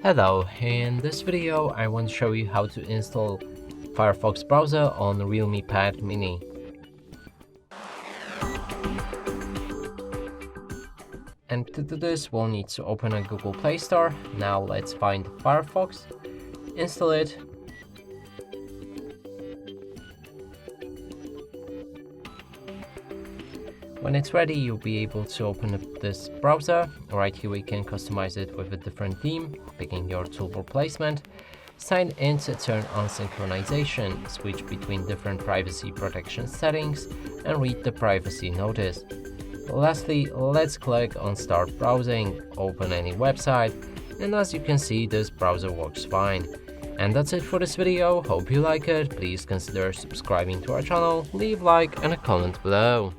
Hello, in this video I want to show you how to install Firefox browser on REALME Pad Mini. And to do this we'll need to open a Google Play Store. Now let's find Firefox, install it, when it's ready you'll be able to open up this browser. Right here we can customize it with a different theme, picking your toolbar placement. Sign in to turn on synchronization, switch between different privacy protection settings, and read the privacy notice. Lastly, let's click on Start Browsing, open any website, and as you can see, this browser works fine. And that's it for this video. Hope you like it. Please consider subscribing to our channel, leave a like and a comment below.